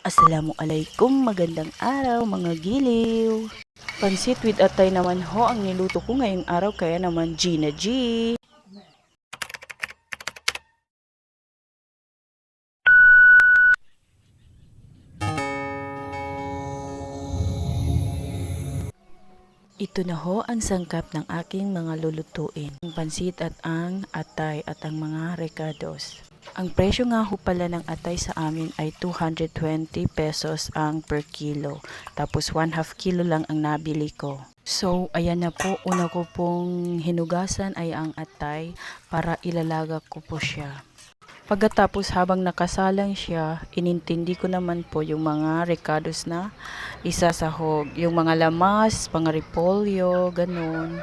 Assalamualaikum, magandang araw mga giliw. Pansit with atay naman ho ang niluto ko ngayong araw, kaya naman Gina G. Ito na ho ang sangkap ng aking mga lulutuin. Ang pansit at ang atay at ang mga recados. Ang presyo nga ho pala ng atay sa amin ay 220 pesos ang per kilo. Tapos 1/2 kilo lang ang nabili ko. So, ayan na po. Una ko pong hinugasan ay ang atay para ilalaga ko po siya. Pagkatapos habang nakasalang siya, inintindi ko naman po yung mga recados na isasahog. Yung mga lamas, mga repolyo, ganun.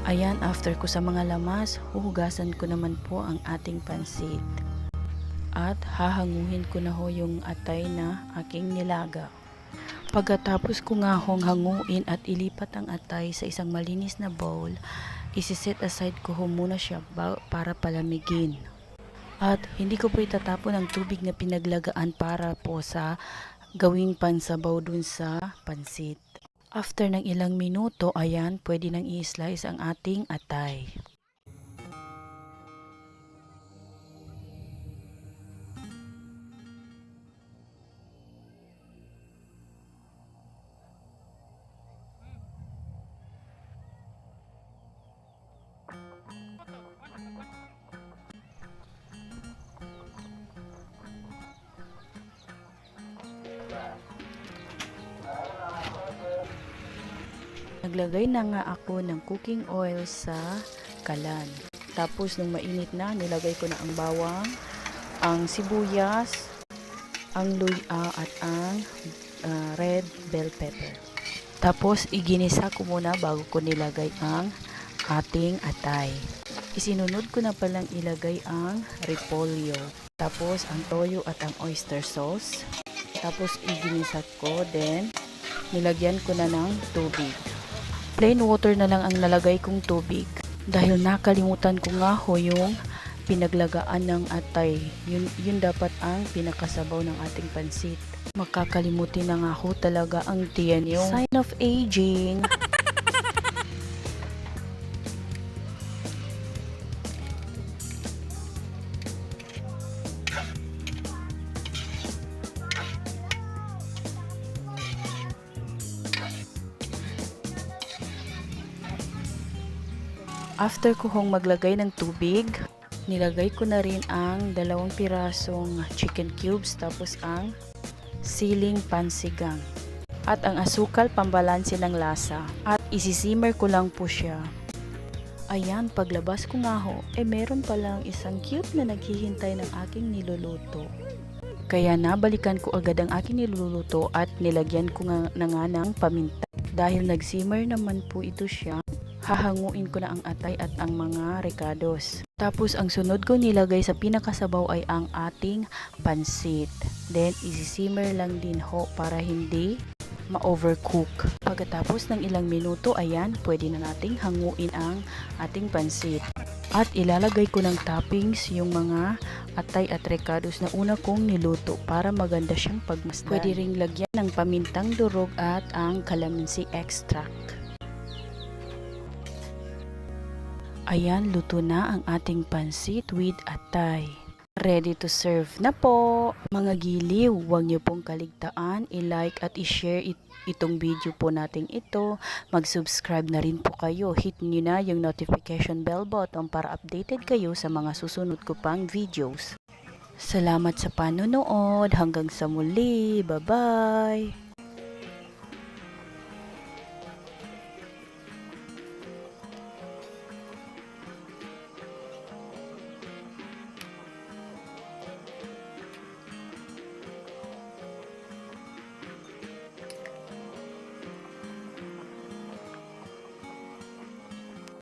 Ayan, after ko sa mga lamas, huhugasan ko naman po ang ating pansit. At hahanguhin ko na ho yung atay na aking nilaga. Pagkatapos ko nga hong hanguin at ilipat ang atay sa isang malinis na bowl, isiset aside ko ho muna siya para palamigin. At hindi ko po itatapon ang tubig na pinaglagaan para po sa gawing pansabaw dun sa pansit. After ng ilang minuto, ayan, pwede nang i-slice ang ating atay. Naglagay na nga ako ng cooking oil sa kalan. Tapos nung mainit na, nilagay ko na ang bawang, ang sibuyas, ang luya at ang red bell pepper. Tapos iginisa ko muna bago ko nilagay ang ating atay. Isinunod ko na palang ilagay ang repolyo. Tapos ang toyo at ang oyster sauce. Tapos iginisa ko, then nilagyan ko na ng tubig. Plain water na lang ang nalagay kong tubig dahil nakalimutan ko nga ho yung pinaglagaan ng atay. Yun dapat ang pinakasabaw ng ating pansit. Makakalimutin na nga ho talaga ang tiyan yung sign of aging. After ko hong maglagay ng tubig, nilagay ko na rin ang 2 pirasong chicken cubes tapos ang siling pansigang at ang asukal pambalanse ng lasa at isisimmer ko lang po siya. Ayan, paglabas ko nga ho, meron palang isang cute na naghihintay ng aking niluluto. Kaya nabalikan ko agad ang aking niluluto at nilagyan ko na nga ng paminta. Dahil nag-simmer naman po ito siya, hahanguin ko na ang atay at ang mga recados. Tapos ang sunod ko nilagay sa pinakasabaw ay ang ating pansit. Then isi-simmer lang din ho para hindi ma-overcook. Pagkatapos ng ilang minuto, ayan, pwede na nating hanguin ang ating pansit. At ilalagay ko ng toppings yung mga atay at recados na una kong niluto para maganda siyang pagmasdan. Pwede ring lagyan ng pamintang durog at ang calamansi extract. Ayan, luto na ang ating pansit with atay. Ready to serve na po. Mga giliw, huwag niyo pong kaligtaan, i-like at i-share itong video po nating ito. Mag-subscribe na rin po kayo. Hit niyo na yung notification bell button para updated kayo sa mga susunod ko pang videos. Salamat sa panonood. Hanggang sa muli. Bye-bye!